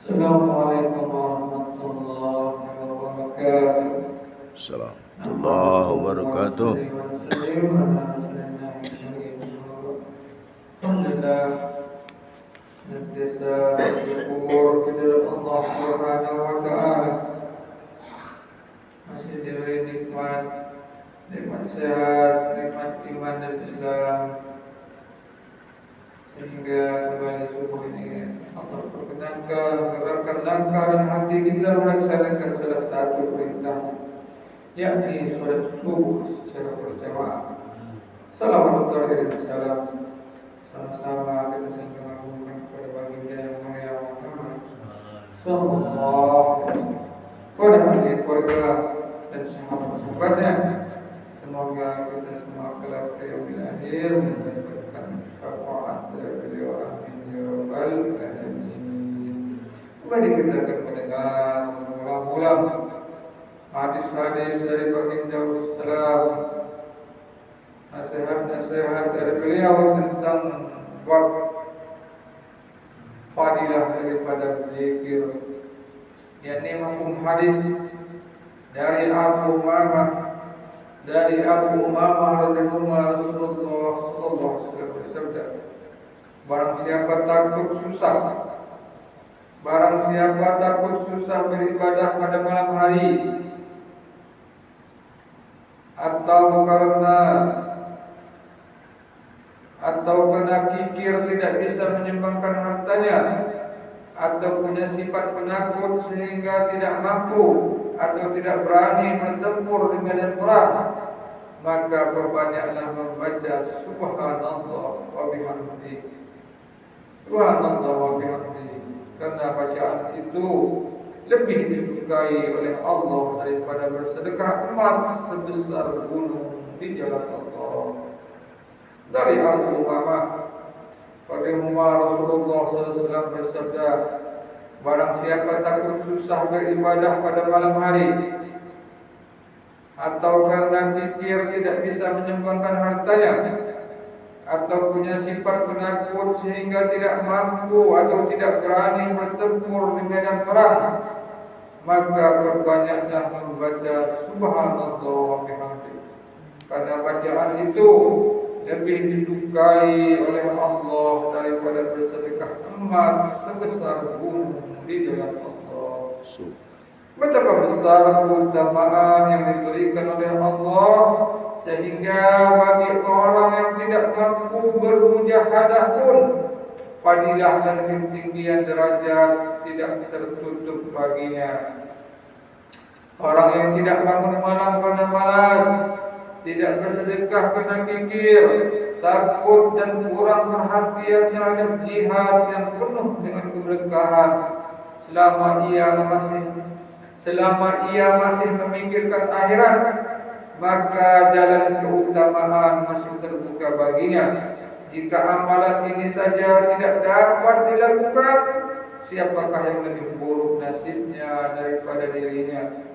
Assalamualaikum warahmatullahi wabarakatuh. Assalamualaikum wabarakatuh. Alhamdulillah, senantiasa bersyukur kepada Allah Subhanahu wa taala. Masih diberi nikmat sehat, nikmat iman dan Islam, sehingga kembali subuh ini Allah perkenankan menggerakkan langkah dan hati kita melaksanakan salah satu perintah, yakni solat subuh secara berjamaah. Salawatullah dan salam sama-sama kita saling mengagungkan kepada baginda yang mulia Muhammad sallallahu alaihi wasallam, kepada ahli keluarga dan sahabat-sahabatnya. Semoga kita semua kelak di yaumil akhir mendapatkan syafaat dari beliau, amin ya rabbal alamin. Kembali kita akan mendengar ulang-ulang hadis-hadis dari baginda sallallahu, nasihat-nasihat dari beliau tentang bab fadilah daripada zikir, yakni mafhum hadis dari Abu Umamah radhiyallahu Rasulullah sallallahu alaihi wasallam bersabda, barang siapa takut susah beribadah pada malam hari, atau kena kikir tidak bisa menyumbangkan hartanya, atau punya sifat penakut sehingga tidak mampu atau tidak berani bertempur di medan perang, maka perbanyaklah membaca subhanallah wa bihamdihi. Subhanallah wa bihamdihi, karena bacaan itu lebih disukai oleh Allah daripada bersedekah emas sebesar gunung di jalan Allah. Dari Abu Umamah radhiyallahu Rasulullah SAW bersabda, barang siapa takut susah beribadah pada malam hari, atau karena kikir tidak bisa menyumbangkan hartanya, atau punya sifat penakut sehingga tidak mampu atau tidak berani bertempur di medan perang, maka perbanyaklah membaca subhanallah wa bihamdihi, karena bacaan itu lebih disukai oleh Allah daripada bersedekah emas sebesar gunung di jalan Allah. Betapa besar keutamaan yang diberikan oleh Allah, sehingga bagi orang yang tidak mampu bermujahadah pun fadilah dan ketinggian derajat tidak tertutup baginya. Orang yang tidak bangun malam karena malas, tidak bersedekah karena kikir, takut dan kurang perhatian terhadap jihad yang penuh dengan keberkahan, selama ia masih memikirkan akhirat, maka jalan keutamaan masih terbuka baginya. Jika amalan ini saja tidak dapat dilakukan, siapakah yang lebih buruk nasibnya daripada dirinya?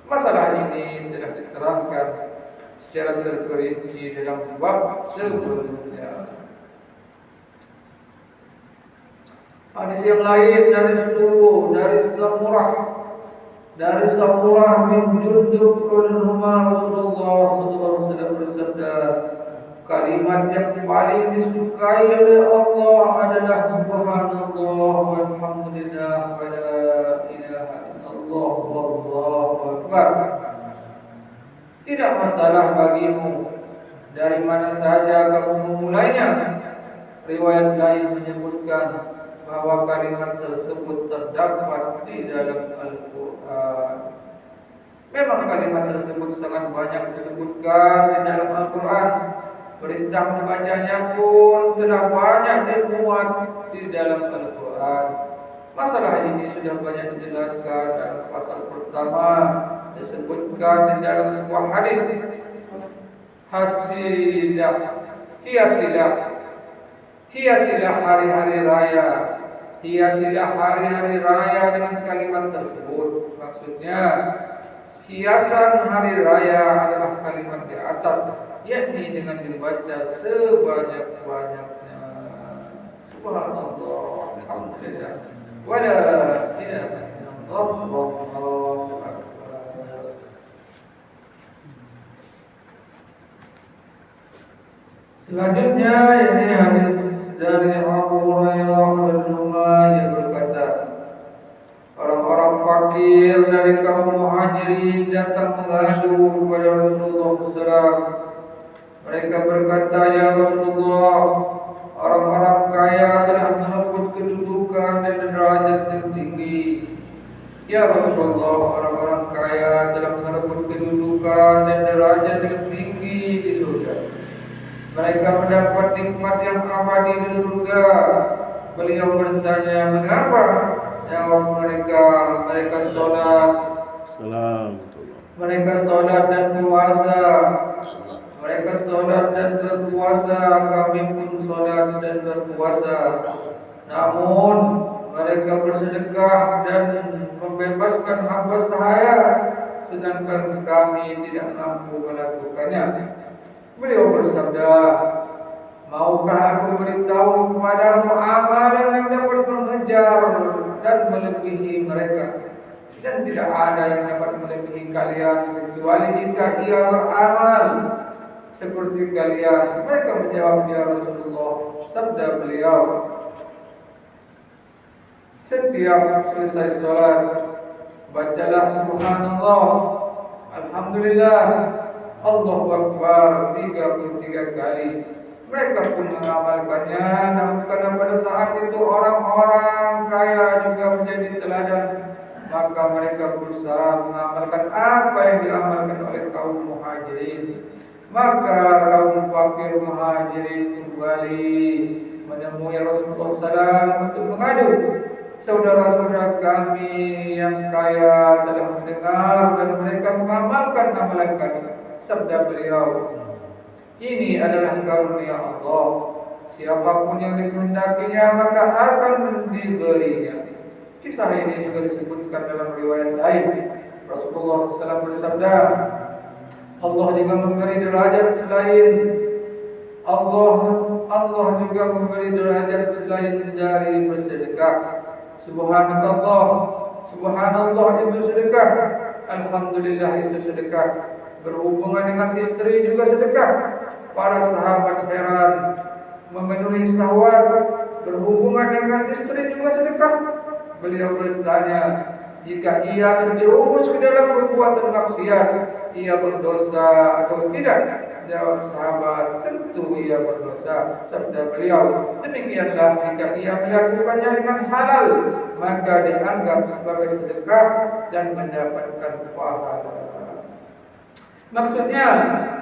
Masalah ini telah diterangkan secara terperinci dalam bab sebelumnya. Hadis yang lain dari Samurah bin Jundub radhiyallahu Rasulullah sallallahu alaihi wasallam bersabda, kalimat yang paling disukai oleh Allah adalah subhanallah walhamdulillah wa la ilaha illallah wallahu akbar. Tidak masalah bagimu dari mana saja kamu memulainya. Riwayat lain menyebutkan bahwa kalimat tersebut terdapat di dalam Al-Quran. Memang kalimat tersebut sangat banyak disebutkan di dalam Al-Quran. Perintah membacanya pun telah banyak dimuat di dalam Al-Quran. Masalah ini sudah banyak dijelaskan dalam pasal pertama, disebutkan di dalam sebuah hadis. Hiasilah hari-hari raya. Hiasilah hari-hari raya dengan kalimat tersebut. Maksudnya, hiasan hari raya adalah kalimat di atas, yakni dengan dibaca sebanyak-banyaknya. Subhanallah, alhamdulillah, wa la Allahu Akbar. Selanjutnya ini hadis dari Abu Hurairah radhiyallahu yang berkata, orang-orang fakir dari kaum Muhajirin datang mengadu kepada Rasulullah SAW. Mereka berkata, ya Rasulullah, orang-orang kaya telah merebut kedudukan dan derajat yang tinggi. Ya Rasulullah, orang-orang kaya telah merebut kedudukan dan derajat yang tinggi di surga. Mereka mendapat nikmat yang abadi di surga. Beliau bertanya, mengapa? Jawab mereka, mereka sholat, dan puasa. Mereka sholat dan berpuasa, kami pun sholat dan berpuasa. Namun mereka bersedekah dan membebaskan hamba sahaya, sedangkan kami tidak mampu melakukannya. Beliau bersabda, maukah aku beritahu kepadamu amalan yang dapat mengejar dan melebihi mereka? Dan tidak ada yang dapat melebihi kalian kecuali jika ia beramal seperti kalian. Mereka menjawab, ya Rasulullah. Sabda beliau, setiap selesai sholat, bacalah subhanallah, alhamdulillah, Allahu Akbar 33 kali. Mereka pun mengamalkannya. Namun karena pada saat itu orang-orang kaya juga menjadi teladan, maka mereka berusaha mengamalkan apa yang diamalkan oleh kaum Muhajirin. Maka kaum fakir Muhajirin kembali menemui Rasulullah SAW untuk mengadu, saudara-saudara kami yang kaya telah mendengar dan mereka mengamalkan amalan kami. Sabda beliau, ini adalah karunia Allah. Siapapun yang dikehendakinya maka akan diberinya. Kisah ini juga disebutkan dalam riwayat lain. Rasulullah SAW bersabda, Allah juga memberi derajat selain Allah juga memberi derajat selain dari bersedekah. Subhanallah itu sedekah. Alhamdulillah itu sedekah. Berhubungan dengan istri juga sedekah. Para sahabat heran, memenuhi syahwat berhubungan dengan istri juga sedekah. Beliau bertanya, jika ia terjerumus ke dalam perbuatan maksiat, ia berdosa atau tidak? Jawab sahabat, tentu ia berdosa. Sabda beliau, demikianlah jika ia melakukannya dengan halal, maka dianggap sebagai sedekah dan mendapatkan pahala. Maksudnya,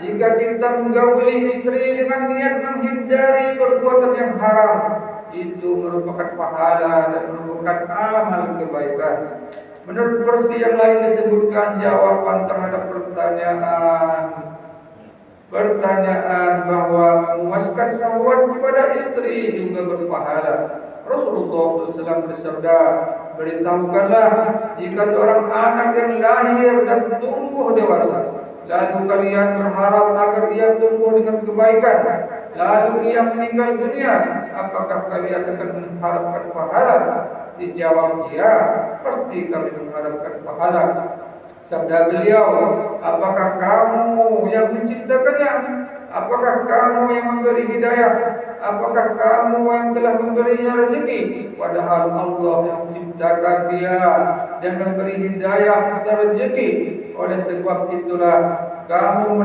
jika kita menggauli istri dengan niat menghindari perbuatan yang haram, itu merupakan pahala dan merupakan amal kebaikan. Menurut versi yang lain disebutkan jawaban terhadap pertanyaan bahwa memuaskan syahwat kepada istri juga berpahala. Rasulullah SAW bersabda, beritahukanlah jika seorang anak yang lahir dan tumbuh dewasa, lalu kalian berharap agar ia tumbuh dengan kebaikan, lalu ia meninggal dunia, apakah kalian akan mengharapkan pahala? Dijawab, ya, pasti kami mengharapkan pahala. Sabda beliau, apakah kamu yang menciptakannya? Apakah kamu yang memberi hidayah? Apakah kamu yang telah memberinya rezeki? Padahal Allah yang menciptakan dia dan memberi hidayah serta rezeki. Oleh sebab itulah kamu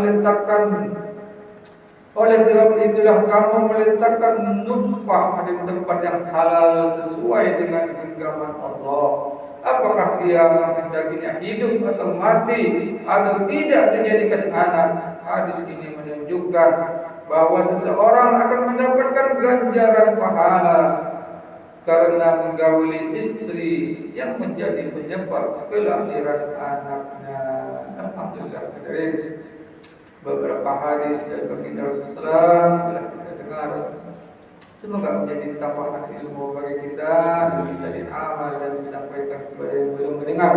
meletakkan nutfah di tempat yang halal sesuai dengan genggaman Allah. Apakah dia menghendakinya hidup atau mati atau tidak dijadikan anak? Hadis ini menunjukkan bahwa seseorang akan mendapatkan ganjaran pahala karena menggauli istri yang menjadi penyebab kelahiran anaknya. Alhamdulillah, hadirin. Beberapa hadis dari baginda Rasulullah telah kita dengar. Semoga menjadi tambahan ilmu bagi kita dan bisa diamal dan disampaikan kepada yang belum mendengar.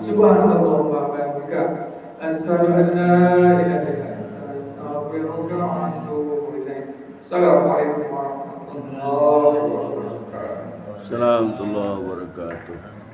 Subhanallah wa bihamdika, asyhadu an la ilaha illa anta, astaghfiruka wa atubu ilaik. Assalamualaikum warahmatullahi wabarakatuh. Assalamualaikum warahmatullahi wabarakatuh.